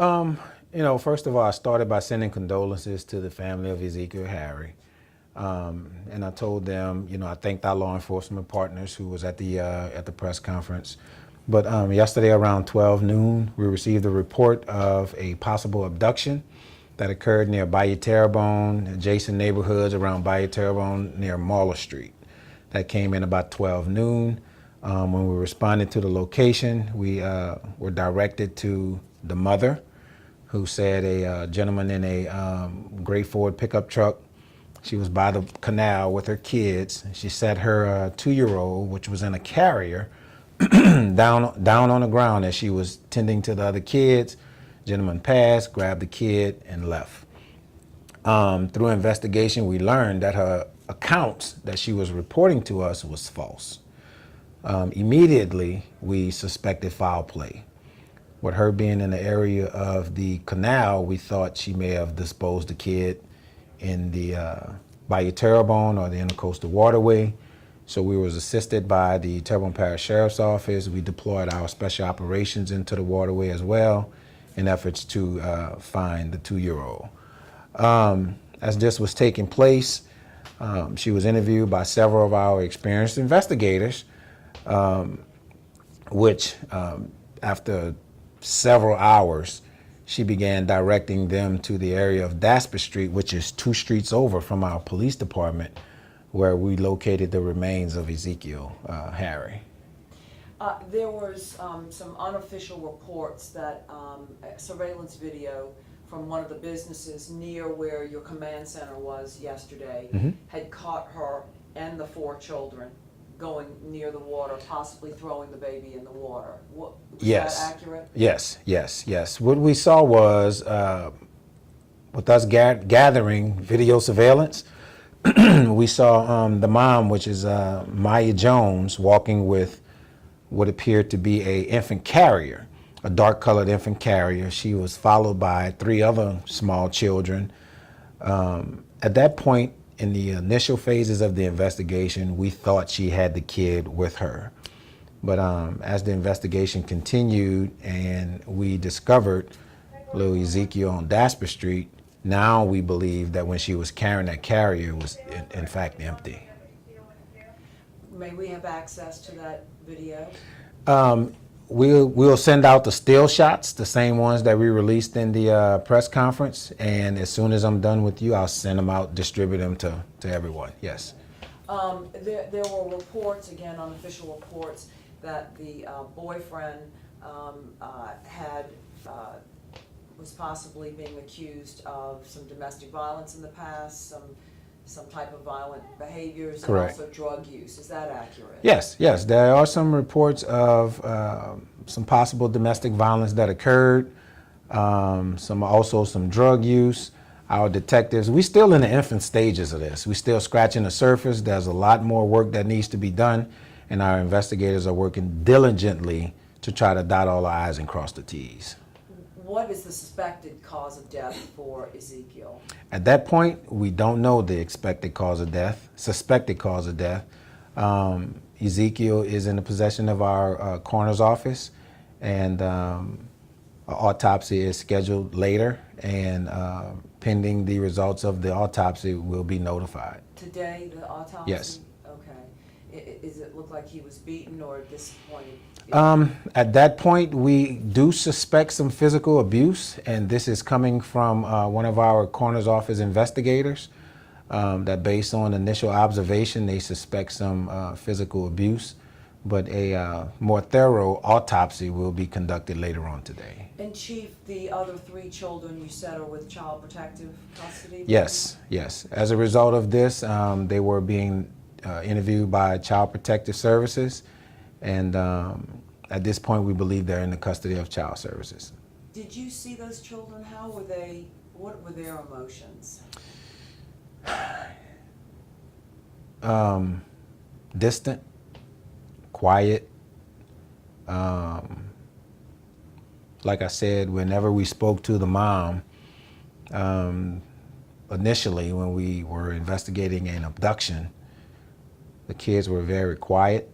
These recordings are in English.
Um, First of all, I started by sending condolences to the family of Ezekiel Harry. And I told them, I thanked our law enforcement partners who was at the press conference. But yesterday around 12 noon, we received a report of a possible abduction that occurred near Bayou-Terrebonne, adjacent neighborhoods around Bayou-Terrebonne near Marla Street. That came in about 12 noon. When we responded to the location, we were directed to the mother, who said a gentleman in a gray Ford pickup truck. She was by the canal with her kids. She said her 2-year-old, which was in a carrier, down on the ground as she was tending to the other kids. Gentleman passed, grabbed the kid, and left. Through investigation, we learned that her accounts that she was reporting to us was false. Immediately, we suspected foul play. With her being in the area of the canal, we thought she may have disposed the kid in the Bayou-Terrebonne or the Intercoastal Waterway. So we was assisted by the Terrebonne Parish Sheriff's Office. We deployed our special operations into the waterway as well in efforts to find the 2-year-old. As this was taking place, she was interviewed by several of our experienced investigators, which after several hours, she began directing them to the area of Dasper Street, which is 2 streets over from our police department, where we located the remains of Ezekiel Harry. There was some unofficial reports that surveillance video from one of the businesses near where your command center was yesterday had caught her and the 4 children going near the water, possibly throwing the baby in the water. Was that accurate? Yes. What we saw was, with us gathering video surveillance, we saw the mom, which is Maya Jones, walking with what appeared to be a infant carrier, a dark-colored infant carrier. She was followed by 3 other small children. At that point, in the initial phases of the investigation, we thought she had the kid with her. But as the investigation continued and we discovered little Ezekiel on Dasper Street, now we believe that when she was carrying that carrier, it was in fact empty. May we have access to that video? We'll send out the still shots, the same ones that we released in the press conference, and as soon as I'm done with you, I'll send them out, distribute them to everyone. Yes. There were reports, again, unofficial reports, that the boyfriend was possibly being accused of some domestic violence in the past, some type of violent behaviors. Correct. And also drug use. Is that accurate? Yes. There are some reports of some possible domestic violence that occurred, some drug use. Our detectives, we're still in the infant stages of this. We're still scratching the surface. There's a lot more work that needs to be done, and our investigators are working diligently to try to dot all the I's and cross the T's. What is the suspected cause of death for Ezekiel? At that point, we don't know the suspected cause of death. Ezekiel is in the possession of our coroner's office, and an autopsy is scheduled later, and pending the results of the autopsy, we'll be notified. Today, the autopsy? Yes. Okay. Does it look like he was beaten, or at this point? At that point, we do suspect some physical abuse, and this is coming from one of our coroner's office investigators, that based on initial observation, they suspect some physical abuse, but a more thorough autopsy will be conducted later on today. And Chief, the other 3 children you said are with Child Protective Custody? Yes. As a result of this, they were being interviewed by Child Protective Services, and at this point we believe they're in the custody of Child Services. Did you see those children? How were they? What were their emotions? Distant, quiet. Like I said, whenever we spoke to the mom, initially when we were investigating an abduction, the kids were very quiet.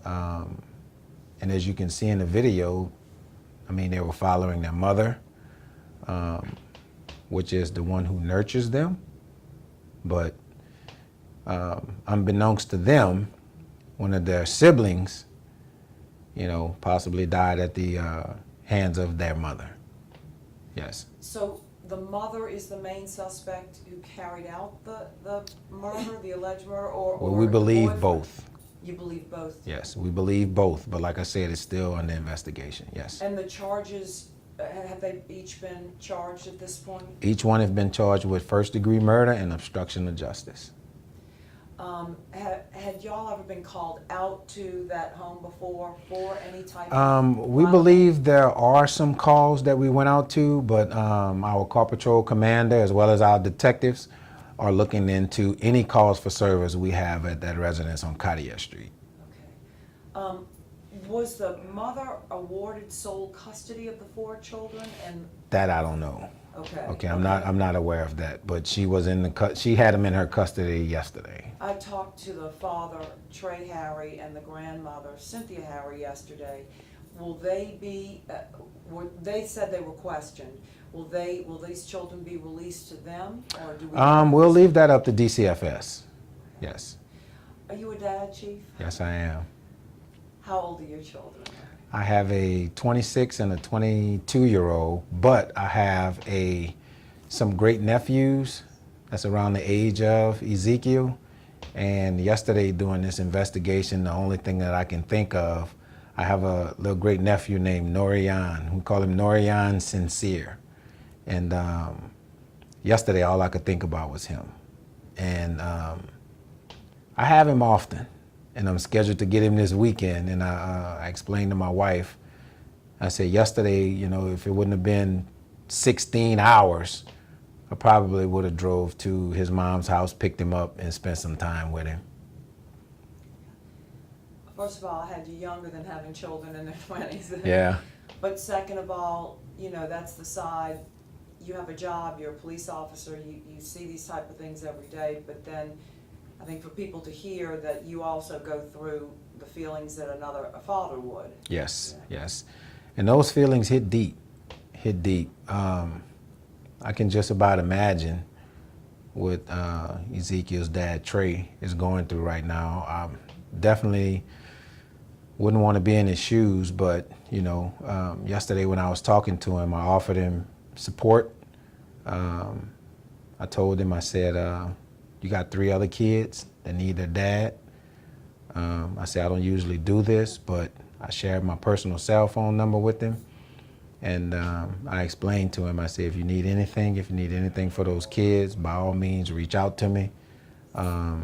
And as you can see in the video, I mean, they were following their mother. which is the one who nurtures them. But unbeknownst to them, one of their siblings, possibly died at the hands of their mother. Yes. So the mother is the main suspect who carried out the murder, the alleged murder, or Well, we believe boyfriend? both. You believe both? Yes, we believe both. But like I said, it's still under investigation. Yes. And the charges, have they each been charged at this point? Each one has been charged with first-degree murder and obstruction of justice. Had y'all ever been called out to that home before for any type of We violence? believe there are some calls that we went out to, but our Car Patrol commander as well as our detectives are looking into any calls for service we have at that residence on Cartier Street. Okay. Was the mother awarded sole custody of the 4 children? And That I don't know. okay. I'm not aware of that, but she was she had them in her custody yesterday. I talked to the father, Trey Harry, and the grandmother, Cynthia Harry, yesterday. Will they be? They said they were questioned. Will these children be released to them, or do we? We'll leave that up to DCFS. Yes. Are you a dad, Chief? Yes, I am. How old are your children? I have a 26 and a 22-year-old, but I have some great nephews that's around the age of Ezekiel. And yesterday doing this investigation, the only thing that I can think of, I have a little great nephew named Norian. We call him Norian Sincere. And yesterday all I could think about was him. And I have him often. And I'm scheduled to get him this weekend. And I explained to my wife, I said, yesterday, if it wouldn't have been 16 hours, I probably would have drove to his mom's house, picked him up, and spent some time with him. First of all, I had you younger than having children in their 20s. Yeah. But second of all, that's the side. You have a job, you're a police officer, you see these type of things every day, but then I think for people to hear that you also go through the feelings that a father would. Yes, yes. And those feelings hit deep. I can just about imagine what Ezekiel's dad, Trey, is going through right now. I definitely wouldn't want to be in his shoes, but, yesterday when I was talking to him, I offered him support. I told him, I said, you got 3 other kids that need their dad. I said, I don't usually do this, but I shared my personal cell phone number with him. And I explained to him, I said, if you need anything for those kids, by all means, reach out to me. I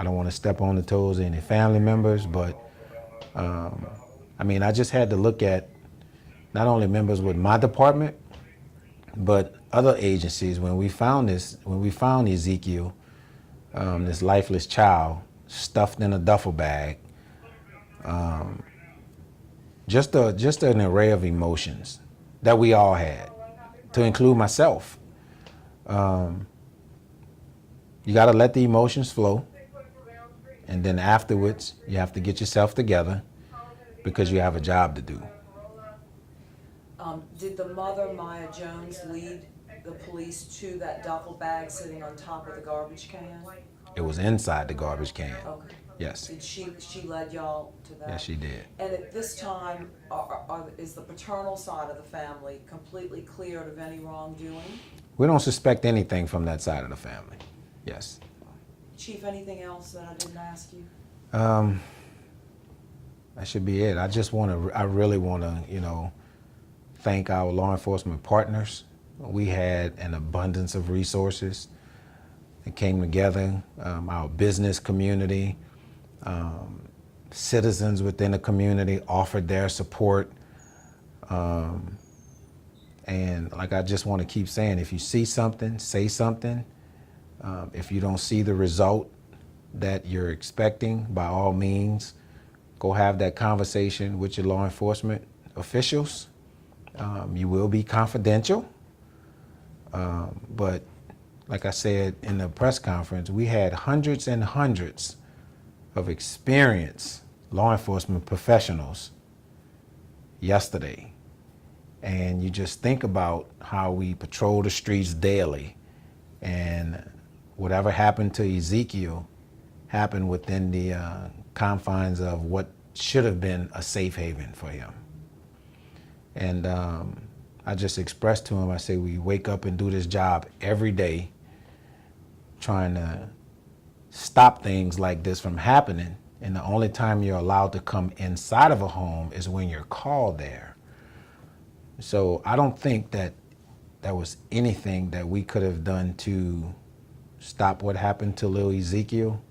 don't want to step on the toes of any family members, but I just had to look at not only members with my department, but other agencies. When we found Ezekiel, this lifeless child stuffed in a duffel bag, just an array of emotions that we all had, to include myself. You got to let the emotions flow, and then afterwards you have to get yourself together because you have a job to do. Did the mother, Maya Jones, lead the police to that duffel bag sitting on top of the garbage can? It was inside the garbage can. Okay. Yes. Did she led y'all to that? Yes, she did. And at this time, is the paternal side of the family completely cleared of any wrongdoing? We don't suspect anything from that side of the family. Yes. Chief, anything else that I didn't ask you? That should be it. I really want to, thank our law enforcement partners. We had an abundance of resources that came together. Our business community, citizens within the community offered their support. And like I just want to keep saying, if you see something, say something. If you don't see the result that you're expecting, by all means, go have that conversation with your law enforcement officials. You will be confidential. But like I said in the press conference, we had hundreds and hundreds of experienced law enforcement professionals yesterday. And you just think about how we patrol the streets daily, and whatever happened to Ezekiel happened within the confines of what should have been a safe haven for him. And I just expressed to him, I say, we wake up and do this job every day trying to stop things like this from happening. And the only time you're allowed to come inside of a home is when you're called there. So I don't think that there was anything that we could have done to stop what happened to little Ezekiel.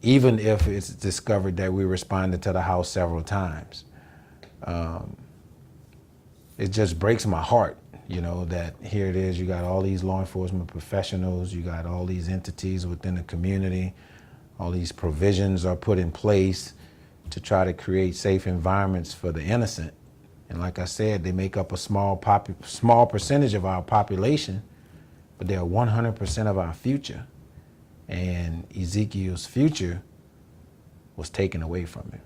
Even if it's discovered that we responded to the house several times. It just breaks my heart, you know, that here it is, you got all these law enforcement professionals, you got all these entities within the community, all these provisions are put in place to try to create safe environments for the innocent. And like I said, they make up a small percentage of our population, but they're 100% of our future. And Ezekiel's future was taken away from him.